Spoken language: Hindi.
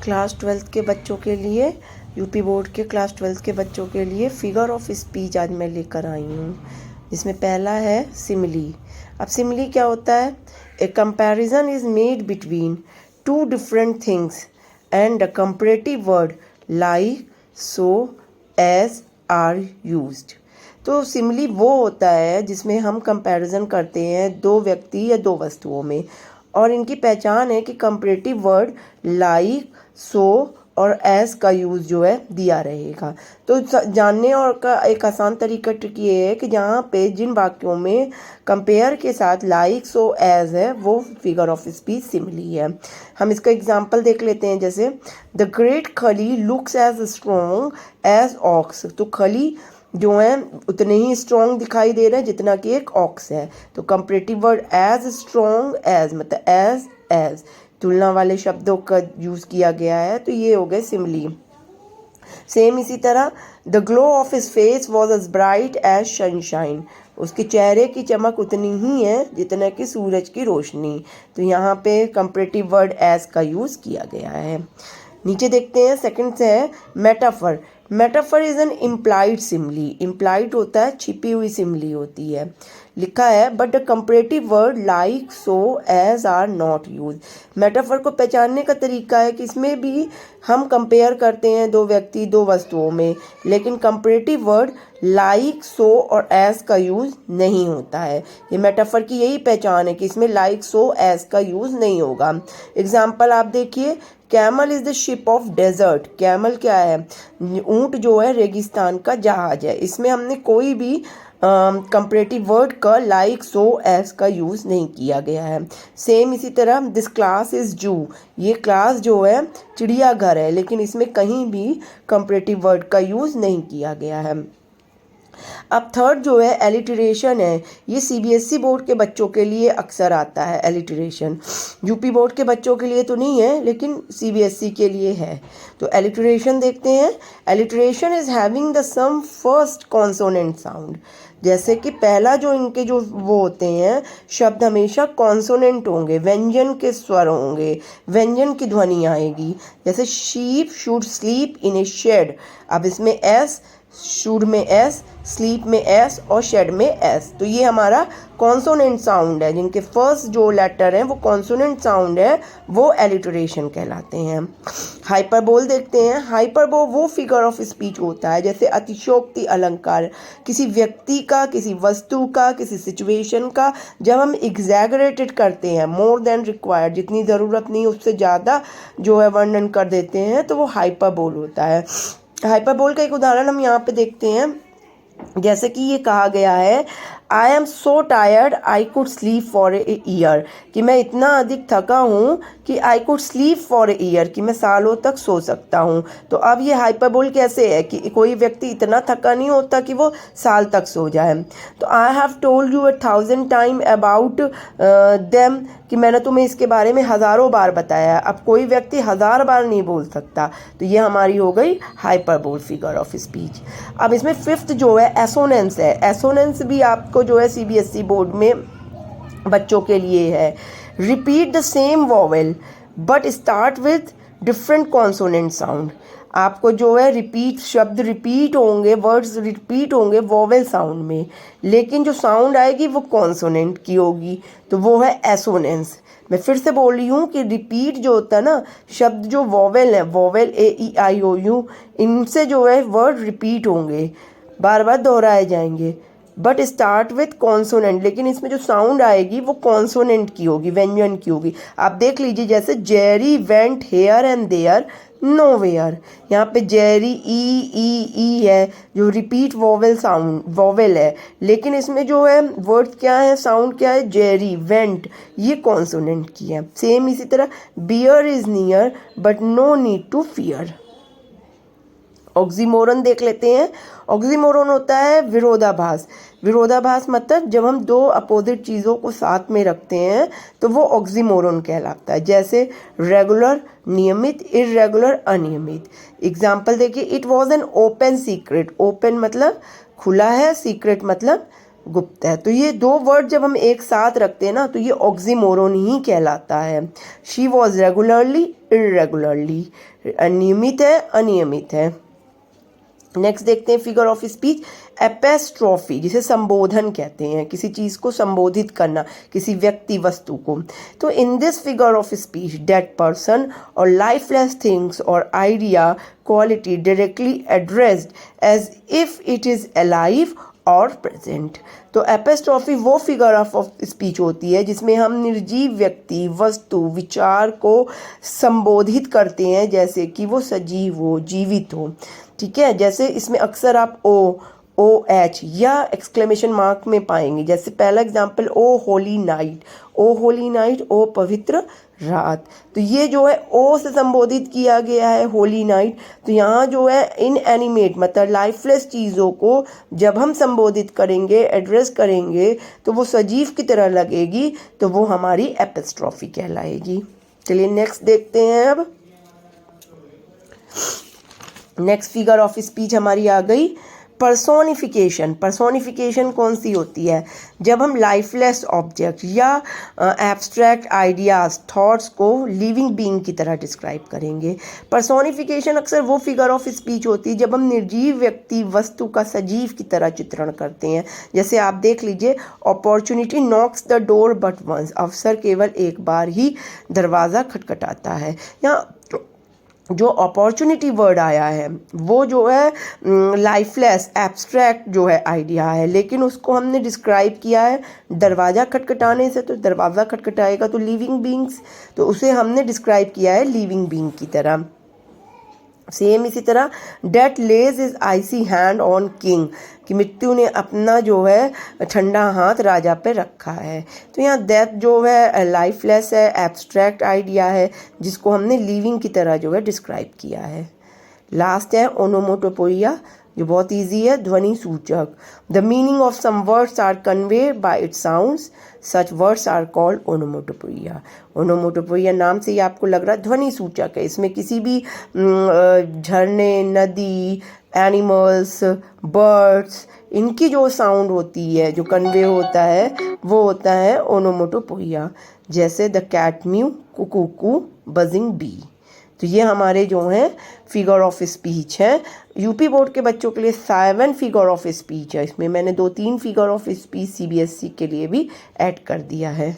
क्लास 12th के बच्चों के लिए यूपी बोर्ड के क्लास 12th के बच्चों के लिए फिगर ऑफ स्पीच आज मैं लेकर आई हूँ, जिसमें पहला है सिमिली। अब सिमिली क्या होता है? A comparison is made between two different things and the comparative word like, so, as are used. तो सिमिली वो होता है जिसमें हम कंपैरिजन करते हैं दो व्यक्ति या दो वस्तुओं में, और इनकी पहचान है कि कंपैरेटिव वर्ड लाइक, सो और एस का यूज़ जो है दिया रहेगा। तो जानने और का एक आसान तरीका ट्रिक ये है कि जहाँ पे जिन वाक्यों में कंपेयर के साथ लाइक, सो, एज है वो फिगर ऑफ स्पीच सिमिली है। हम इसका एग्जांपल देख लेते हैं। जैसे the great Khali looks as strong as ox. तो खली जो है उतने ही स्ट्रॉन्ग दिखाई दे रहे हैं जितना कि एक ऑक्स है। तो comparative word as strong as मतलब एज तुलना वाले शब्दों का यूज़ किया गया है, तो ये हो गए सिमिली। सेम इसी तरह the glow of his face was as bright as sunshine. उसके चेहरे की चमक उतनी ही है जितना कि सूरज की रोशनी। तो यहाँ पे कंपैरेटिव वर्ड एज का यूज़ किया गया है। नीचे देखते हैं, सेकंड से है metaphor. Metaphor is an implied simile. Implied होता है छिपी हुई सिमिली होती है। लिखा है but the comparative word like, so, as are not use. Metaphor को पहचानने का तरीका है कि इसमें भी हम कंपेयर करते हैं दो व्यक्ति दो वस्तुओं में, लेकिन कंपैरेटिव वर्ड लाइक, सो और एज का यूज़ नहीं होता है। ये मेटाफर की यही पहचान है कि इसमें लाइक, सो, एज का यूज़ नहीं होगा। एग्जाम्पल आप देखिए, camel is the ship of desert. Camel क्या है? ऊँट जो है रेगिस्तान का जहाज है। इसमें हमने कोई भी कंपैरेटिव वर्ड का लाइक, सो, एज का यूज़ नहीं किया गया है। सेम इसी तरह दिस क्लास इज़ जू। ये क्लास जो है चिड़ियाघर है, लेकिन इसमें कहीं भी कंपैरेटिव वर्ड का यूज़ नहीं किया गया है। अब थर्ड जो है एलिटरेशन है। ये सीबीएसई बोर्ड के बच्चों के लिए अक्सर आता है एलिटरेशन। यूपी बोर्ड के बच्चों के लिए तो नहीं है, लेकिन सीबीएसई के लिए है। तो एलिटरेशन देखते हैं। Alliteration is having the same first consonant sound. जैसे कि पहला जो इनके जो वो होते हैं शब्द हमेशा कॉन्सोनेंट होंगे, व्यंजन के स्वर होंगे, व्यंजन की ध्वनि आएगी। जैसे sheep should sleep in a shed. S should एस, शुड में एस, स्लीप में एस और शेड में एस। तो ये हमारा कॉन्सोनेंट साउंड है, जिनके फर्स्ट जो लेटर हैं वो कॉन्सोनेंट साउंड है, वो एलिटरेशन कहलाते हैं। हाइपरबोल देखते हैं। हाइपरबोल वो फिगर ऑफ स्पीच होता है जैसे अतिशयोक्ति अलंकार, किसी व्यक्ति का, किसी वस्तु का, किसी सिचुएशन का जब हम एग्जैगरेटेड करते हैं, मोर देन रिक्वायर्ड, जितनी ज़रूरत नहीं उससे ज़्यादा जो है वर्णन कर देते हैं, तो वो हाइपरबोल होता है। हाइपरबोल का एक उदाहरण हम यहाँ पे देखते हैं। जैसे कि ये कहा गया है, I am so tired I could sleep for a year. कि मैं इतना अधिक थका हूँ कि I could sleep for a year, कि मैं सालों तक सो सकता हूँ। तो अब ये हाइपरबोल कैसे है कि कोई व्यक्ति इतना थका नहीं होता कि वो साल तक सो जाए। तो I have told you 1000 time about them, कि मैंने तुम्हें इसके बारे में हज़ारों बार बताया। अब कोई व्यक्ति 1000 बार नहीं बोल सकता। तो ये हमारी हो गई हाइपरबोल फिगर ऑफ स्पीच। अब इसमें फिफ्थ जो है एसोनेंस है। एसोनेंस भी आपको जो है सीबीएसई बोर्ड में बच्चों के लिए है। Repeat the same vowel but start with different consonant sound. आपको जो है रिपीट शब्द रिपीट होंगे, वर्ड्स रिपीट होंगे वॉवेल साउंड में, लेकिन जो साउंड आएगी वो कॉन्सोनेंट की होगी, तो वो है एसोनेंस। मैं फिर से बोल रही हूँ कि रिपीट जो होता है ना, शब्द जो वॉवेल है, vowel A E I O you, इनसे जो है वर्ड रिपीट होंगे, बार बार दोहराए जाएंगे, बट स्टार्ट विथ कॉन्सोनेंट। लेकिन इसमें जो साउंड आएगी वो कॉन्सोनेंट की होगी, व्यंजन की होगी। आप देख लीजिए, जैसे Jerry went here and there nowhere. यहाँ पे जेरी ई है जो रिपीट वॉवेल साउंड वॉवेल है, लेकिन इसमें जो है वर्ड क्या है, साउंड क्या है, जेरी वेंट, ये कॉन्सोनेंट की है। सेम इसी तरह bear is near but no need to fear. Oxymoron देख लेते हैं। ऑक्सीमोरन होता है विरोधाभास। विरोधाभास मतलब जब हम दो अपोजिट चीज़ों को साथ में रखते हैं तो वो ऑक्सीमोरन कहलाता है। जैसे रेगुलर नियमित, इर्रेगुलर अनियमित। एग्जाम्पल देखिए, it was an open secret. Open मतलब खुला है, सीक्रेट मतलब गुप्त है। तो ये दो वर्ड जब हम एक साथ रखते हैं ना तो ये ऑक्सीमोरोन ही कहलाता है। शी वॉज रेगुलरली, इरेगुलरली, नियमित है, अनियमित है। नेक्स्ट देखते हैं फिगर ऑफ स्पीच, एपेस्ट्रॉफी, जिसे संबोधन कहते हैं, किसी चीज़ को संबोधित करना, किसी व्यक्ति वस्तु को। तो in this figure of speech dead person और लाइफलेस थिंग्स और idea quality directly addressed as if it is alive और प्रेजेंट। तो एपेस्ट्रॉफी वो फिगर ऑफ स्पीच होती है जिसमें हम निर्जीव व्यक्ति, वस्तु, विचार को संबोधित करते हैं जैसे कि वो सजीव हो, जीवित हो। ठीक है, जैसे इसमें अक्सर आप ओ एच या एक्सक्लेमेशन मार्क में पाएंगे। जैसे पहला एग्जांपल, ओ होली नाइट, ओ होली नाइट, ओ पवित्र रात। तो ये जो है ओ से संबोधित किया गया है होली नाइट। तो यहाँ जो है इन एनिमेट मतलब लाइफलेस चीज़ों को जब हम संबोधित करेंगे, एड्रेस करेंगे, तो वो सजीव की तरह लगेगी, तो वो हमारी एपिस्ट्रॉफी कहलाएगी। चलिए नेक्स्ट देखते हैं। अब नेक्स्ट फिगर ऑफ स्पीच हमारी आ गई पर्सोनिफिकेशन। पर्सोनिफिकेशन कौन सी होती है? जब हम लाइफलेस ऑब्जेक्ट या एब्स्ट्रैक्ट आइडियाज, थॉट्स को लिविंग बीइंग की तरह डिस्क्राइब करेंगे। पर्सोनिफिकेशन अक्सर वो फिगर ऑफ स्पीच होती है जब हम निर्जीव व्यक्ति, वस्तु का सजीव की तरह चित्रण करते हैं। जैसे आप देख लीजिए, opportunity knocks the door but once, अवसर केवल एक बार ही दरवाज़ा खटखटाता है। यहाँ जो अपॉर्चुनिटी वर्ड आया है वो जो है लाइफलेस एब्स्ट्रैक्ट जो है आइडिया है, लेकिन उसको हमने डिस्क्राइब किया है दरवाज़ा खटखटाने से। तो दरवाज़ा खटखटाएगा तो लिविंग बीइंग्स, तो उसे हमने डिस्क्राइब किया है लिविंग बीइंग की तरह। सेम इसी तरह death lays is icy hand on king, कि मृत्यु ने अपना जो है ठंडा हाथ राजा पे रखा है। तो यहाँ डेथ जो है लाइफलेस है, एब्स्ट्रैक्ट आइडिया है, जिसको हमने लिविंग की तरह जो है डिस्क्राइब किया है। लास्ट है ओनोमोटोपोइया, जो बहुत इजी है, ध्वनि सूचक। The meaning of some words are convey by its sounds, such words are called onomatopoeia. Onomatopoeia नाम से ही आपको लग रहा है ध्वनि सूचक है। इसमें किसी भी झरने, नदी, एनिमल्स, बर्ड्स, इनकी जो साउंड होती है, जो कन्वे होता है, वो होता है ओनोमोटोपोइया। जैसे the cat mew, cuckoo, buzzing bee. तो ये हमारे जो हैं फिगर ऑफ स्पीच है। यूपी बोर्ड के बच्चों के लिए 7 फिगर ऑफ स्पीच है। इसमें मैंने 2-3 फिगर ऑफ स्पीच सीबीएसई के लिए भी ऐड कर दिया है।